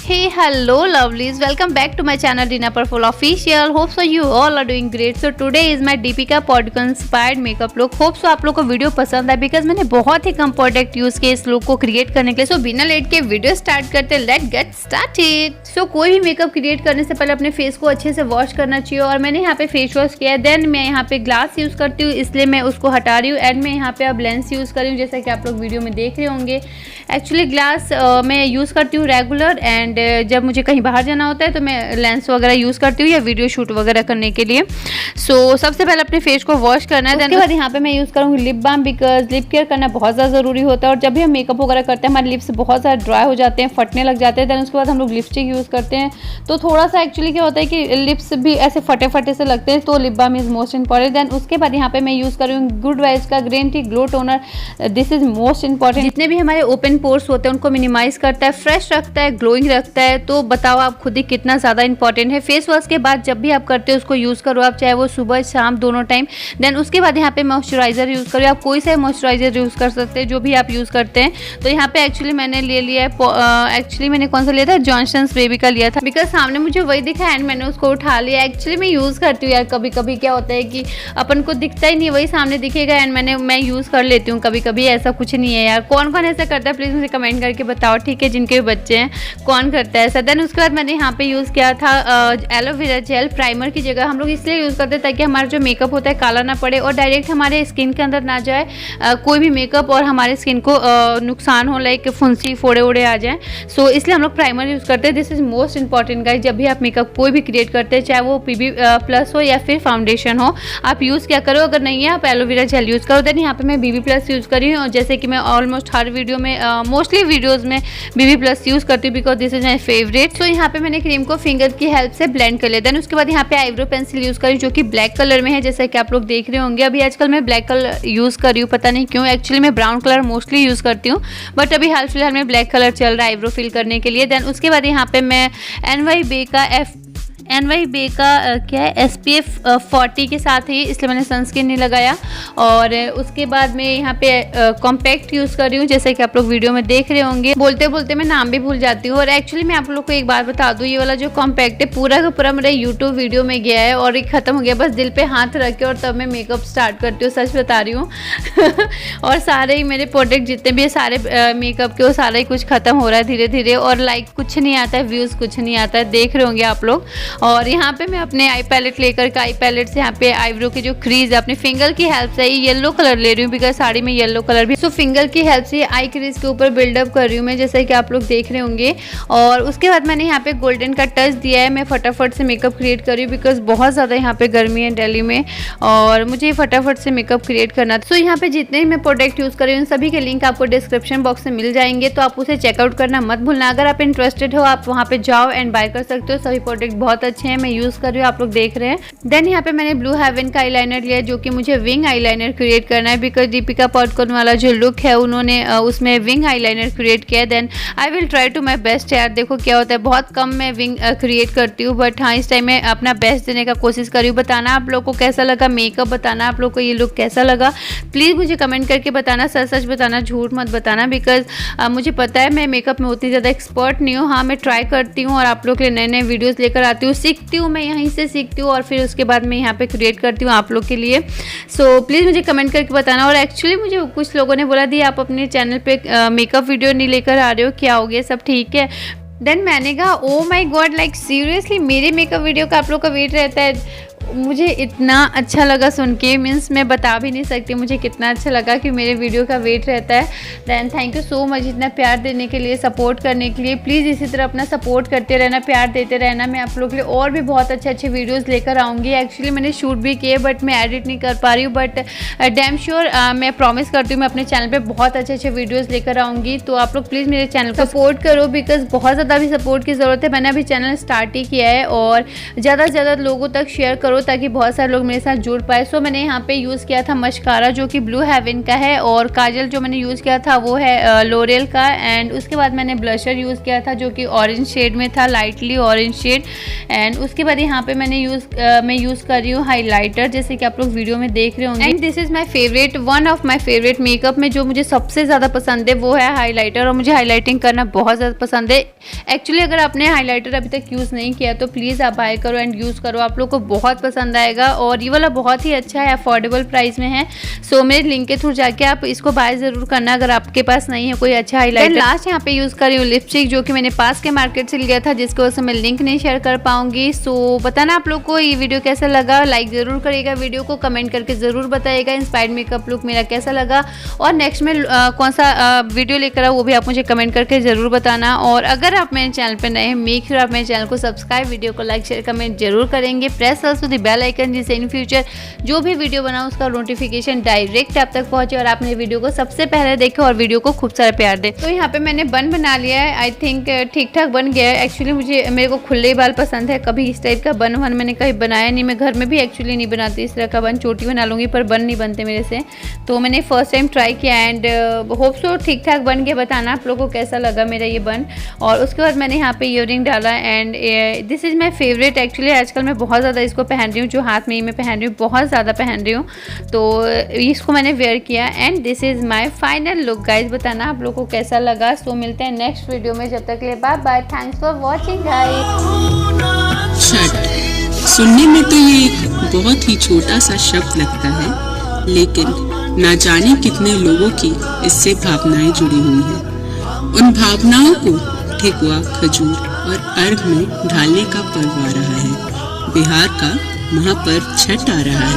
Hey, hello lovelies, welcome back to my channel Reena Purpfull official. Hope so you all are doing great. So today is my Deepika Padukone inspired makeup look. Hope so आप लोग को video पसंद है because मैंने बहुत ही कम product use किए इस look को क्रिएट करने के लिए. सो बिना लेट के वीडियो स्टार्ट करते हैं. Let get started. सो कोई भी मेकअप क्रिएट करने से पहले अपने फेस को अच्छे से वॉश करना चाहिए और मैंने यहाँ पे फेस वॉश किया है. देन मैं यहाँ पे ग्लास यूज करती हूँ इसलिए मैं उसको हटा रही हूँ एंड मैं यहाँ पे अब लेंस यूज कर रही हूँ जैसा कि आप लोग वीडियो में देख रहे होंगे. एक्चुअली ग्लास मैं यूज़ करती हूँ रेगुलर एंड जब मुझे कहीं बाहर जाना होता है तो मैं लेंस वगैरह यूज़ करती हूँ या वीडियो शूट वगैरह करने के लिए. सो सबसे पहले अपने फेस को वॉश करना है. उसके बाद यहाँ पे मैं यूज़ करूँगी lip balm because lip care करना बहुत ज़्यादा ज़रूरी होता है. और जब भी हम मेकअप वगैरह करते हैं हमारे लिप्स बहुत ज़्यादा ड्राई हो जाते हैं, फटने लग जाते हैं. देन उसके बाद हम लोग लिपस्टिक यूज़ करते हैं तो थोड़ा सा एक्चुअली क्या होता है कि लिप्स भी ऐसे फटे फटे से लगते हैं. तो lip balm is most important. Then उसके बाद यहाँ पे मैं यूज़ करूँगी गुड वाइज का green tea glow toner. This is most important. जितने भी हमारे ओपन पोर्स होते हैं उनको मिनिमाइज करता है, फ्रेश रखता है, ग्लोइंग रखता है. तो बताओ आप खुद ही कितना ज़्यादा इंपॉर्टेंट है. फेस वॉश के बाद जब भी आप करते हो उसको यूज़ करो आप, चाहे वो सुबह शाम दोनों टाइम. देन उसके बाद यहाँ पे मॉइस्चराइजर यूज़ करो. आप कोई सा मॉइस्चराइजर यूज़ कर सकते हैं जो भी आप यूज़ करते हैं. तो यहाँ पे एक्चुअली मैंने ले लिया है, एक्चुअली मैंने कौन सा लिया था, जॉनसन्स बेबी का लिया था बिकॉज सामने मुझे वही दिखा एंड मैंने उसको उठा लिया. एक्चुअली मैं यूज़ करती हूँ यार, कभी कभी क्या होता है कि अपन को दिखता ही नहीं, वही सामने दिखेगा एंड मैं यूज़ कर लेती हूँ कभी कभी. ऐसा कुछ नहीं है यार. कौन कौन ऐसा करता है प्लीज़ मुझे कमेंट करके बताओ, ठीक है, जिनके भी बच्चे हैं कौन करता है ऐसा. देन उसके बाद मैंने यहाँ पे यूज़ किया था एलोवेरा जेल प्राइमर की जगह. हम लोग इसलिए यूज़ करते हैं ताकि हमारा जो मेकअप होता है काला ना पड़े और डायरेक्ट हमारे स्किन के अंदर ना जाए कोई भी मेकअप और हमारे स्किन को नुकसान हो, लाइक फुंसी फोड़े वोड़े आ जाएँ. सो इसलिए हम लोग प्राइमर यूज़ करते हैं. This is most important guys. जब भी आप मेकअप कोई भी क्रिएट करते हैं चाहे वो PB प्लस हो या फिर फाउंडेशन हो, आप यूज़ क्या करो, अगर नहीं है आप एलोवेरा जेल यूज़ करो. देन यहाँ पे मैं BB प्लस यूज़ करी हूँ जैसे कि मैं ऑलमोस्ट हर वीडियो में मोस्टली वीडियोज़ में BB प्लस यूज़ करती हूँ because this is my favourite. So यहाँ पे मैंने क्रीम को फिंगर की हेल्प से ब्लेंड कर लिया. देन उसके बाद यहाँ पे आईब्रो पेंसिल यूज़ करी जो कि ब्लैक कलर में है जैसा कि आप लोग देख रहे होंगे. अभी आजकल मैं ब्लैक कलर यूज़ कर रही हूँ, पता नहीं क्यों. एक्चुअली मैं ब्राउन कलर मोस्टली यूज़ करती हूँ बट अभी हाल फिलहाल में ब्लैक कलर चल रहा है आईब्रो फिल करने के लिए. देन उसके बाद यहाँ पे मैं NYB का क्या है SPF 40 के साथ ही, इसलिए मैंने सनस्क्रीन नहीं लगाया. और उसके बाद मैं यहाँ पे कॉम्पैक्ट यूज़ कर रही हूँ जैसे कि आप लोग वीडियो में देख रहे होंगे. बोलते बोलते मैं नाम भी भूल जाती हूँ. और एक्चुअली मैं आप लोग को एक बात बता दूँ, ये वाला जो कॉम्पैक्ट है पूरा का पूरा मेरे यूट्यूब वीडियो में गया है और ये ख़त्म हो गया. बस दिल पे हाथ रख के और तब मैं मेकअप स्टार्ट करती हूँ, सच बता रही हूँ. और सारे ही मेरे प्रोडक्ट जितने भी सारे मेकअप के वो सारा ही कुछ ख़त्म हो रहा है धीरे धीरे. और लाइक कुछ नहीं आता है, व्यूज़ कुछ नहीं आता है, देख रहे होंगे आप लोग. और यहाँ पे मैं अपने आई पैलेट लेकर के आई पैलेट से यहाँ पे आईब्रो की जो क्रीज है अपने फिंगर की हेल्प से येलो कलर ले रही हूँ बिकॉज साड़ी में येलो कलर भी. सो फिंगर की हेल्प से आई क्रीज के ऊपर बिल्डअप कर रही हूँ मैं जैसे कि आप लोग देख रहे होंगे. और उसके बाद मैंने यहाँ पे गोल्डन का टच दिया है. मैं फटाफट से मेकअप क्रिएट कर रही हूँ बिकॉज बहुत ज़्यादा यहाँ पे गर्मी है दिल्ली में और मुझे फटाफट से मेकअप क्रिएट करना. सो यहाँ पे जितने भी मैं प्रोडक्ट यूज़ कर रही हूँ सभी के लिंक आपको डिस्क्रिप्शन बॉक्स में मिल जाएंगे तो आप उसे चेकआउट करना मत भूलना. अगर आप इंटरेस्टेड हो आप वहाँ पे जाओ एंड बाय कर सकते हो. सभी प्रोडक्ट बहुत अच्छे हैं, मैं यूज़ कर रही हूँ, आप लोग देख रहे हैं. देन यहाँ पे मैंने ब्लू हेवन का आईलाइनर लिया जो कि मुझे विंग आईलाइनर क्रिएट करना है बिकॉज दीपिका पादुकोण वाला जो लुक है उन्होंने उसमें विंग आईलाइनर क्रिएट किया है. Then I will try to my best यार. देखो क्या होता है, बहुत कम मैं विंग क्रिएट करती हूँ बट हाँ इस टाइम मैं अपना बेस्ट देने का कोशिश कर रही हूँ. बताना आप लोग को कैसा लगा मेकअप, बताना आप लोग को ये लुक कैसा लगा, प्लीज़ मुझे कमेंट करके बताना. सच सच बताना, झूठ मत बताना बिकॉज मुझे पता है मैं मेकअप में उतनी ज़्यादा एक्सपर्ट नहीं हूँ. हाँ मैं ट्राई करती हूँ और आप लोग के लिए नए नए वीडियोज़ लेकर आती हूँ, सीखती हूँ, मैं यहीं से सीखती हूँ और फिर उसके बाद मैं यहाँ पे क्रिएट करती हूँ आप लोग के लिए. सो प्लीज़ मुझे कमेंट करके बताना. और एक्चुअली मुझे कुछ लोगों ने बोला दी आप अपने चैनल पे मेकअप वीडियो नहीं लेकर आ रहे हो, क्या हो गया, सब ठीक है. देन मैंने कहा oh my God, like seriously मेरे मेकअप वीडियो का आप लोग का वेट रहता है. मुझे इतना अच्छा लगा सुन के, मीन्स मैं बता भी नहीं सकती मुझे कितना अच्छा लगा कि मेरे वीडियो का वेट रहता है. Then thank you so much इतना प्यार देने के लिए, सपोर्ट करने के लिए. प्लीज़ इसी तरह अपना सपोर्ट करते रहना, प्यार देते रहना. मैं आप लोग के लिए और भी बहुत अच्छे अच्छे वीडियोस लेकर आऊँगी. एक्चुअली मैंने शूट भी किए बट मैं एडिट नहीं कर पा रही हूँ बट डैम श्योर मैं प्रॉमिस करती हूँ मैं अपने चैनल पर बहुत अच्छे अच्छे वीडियोज़ लेकर आऊँगी. तो आप लोग प्लीज़ मेरे चैनल को सपोर्ट करो बिकॉज बहुत ज़्यादा भी सपोर्ट की ज़रूरत है. मैंने अभी चैनल स्टार्ट ही किया है और ज़्यादा से ज़्यादा लोगों तक शेयर करो करो ताकि बहुत सारे लोग मेरे साथ जुड़ पाए। सो मैंने यहाँ पे यूज़ किया था मस्कारा जो कि ब्लू हेवन का है, और काजल जो मैंने यूज़ किया था वो है लोरियल का। एंड उसके बाद मैंने ब्लशर यूज़ किया था जो कि ऑरेंज शेड में था, लाइटली ऑरेंज शेड। एंड उसके बाद यहाँ पे मैं यूज़ कर रही हूँ हाईलाइटर, जैसे कि आप लोग वीडियो में देख रहे होंगे। And this is my favourite, one of my favourite makeup में जो मुझे सबसे ज़्यादा पसंद है वो है हाईलाइटर, और मुझे हाईलाइटिंग करना बहुत ज़्यादा पसंद है। एक्चुअली अगर आपने हाईलाइटर अभी तक यूज़ नहीं किया तो प्लीज़ आप बाय करो एंड यूज़ करो, आप लोग को बहुत पसंद आएगा। और ये वाला बहुत ही अच्छा है, अफोर्डेबल प्राइस में है। सो मेरे लिंक के थ्रू जाके आप इसको बाय ज़रूर करना अगर आपके पास नहीं है कोई अच्छा हाईलाइटर। लास्ट यहाँ पे यूज़ कर रही हूँ लिपस्टिक जो कि मैंने पास के मार्केट से लिया था, जिसको वजह से मैं लिंक नहीं शेयर कर पाऊंगी। सो बताना आप लोग को ये वीडियो कैसा लगा, लाइक ज़रूर करिएगा वीडियो को, कमेंट करके ज़रूर बताइएगा इंस्पायर्ड मेकअप लुक मेरा कैसा लगा, और नेक्स्ट में कौन सा वीडियो लेकर आओ वो भी आप मुझे कमेंट करके ज़रूर बताना। और अगर आप मेरे चैनल पर नए हैं, मेक श्योर आप मेरे चैनल को सब्सक्राइब, वीडियो को लाइक शेयर कमेंट जरूर करेंगे। Press also the bell icon जिससे इन फ्यूचर जो भी वीडियो बनाऊँ उसका नोटिफिकेशन डायरेक्ट आप तक पहुँचे और आप मेरे वीडियो को सबसे पहले देखें और वीडियो को खूब सारा प्यार दे। तो यहाँ पे मैंने बन बना लिया है, आई थिंक ठीक ठाक बन गया है। एक्चुअली मेरे को खुले बाल पसंद है, कभी इस टाइप का बन मैंने कहीं बनाया नहीं। मैं घर में भी एक्चुअली नहीं बनाती इस तरह का बन, चोटी बना लूँगी पर बन नहीं बनते मेरे से। तो मैंने फर्स्ट टाइम ट्राई किया एंड होप सो ठीक ठाक बन गया। बताना आप लोगों को कैसा लगा मेरा ये बन। और उसके बाद मैंने यहाँ पे ईयरिंग डाला and this is my favourite. Actually आजकल मैं बहुत ज़्यादा इसको पहन रही हूँ, जो हाथ में ही मैं पहन रही हूँ, बहुत ज़्यादा पहन रही हूँ। तो इसको मैंने वेयर किया and this is my final look guys. बताना आप लोगों को कैसा लगा। सो मिलते हैं नेक्स्ट वीडियो में, जब तक के लिए bye bye, thanks for watching guys. Chhath सुनने में तो ये एक बहुत ही छोटा सा शब्द लगता है, लेकिन ना जाने कितने लोगों की इससे भावनाएं जुड़ी हुई हैं। उन भावनाओं को ठेकुआ, खजूर और अर्घ में ढालने का पर्व आ रहा है। बिहार का महापर्व छठ आ रहा है।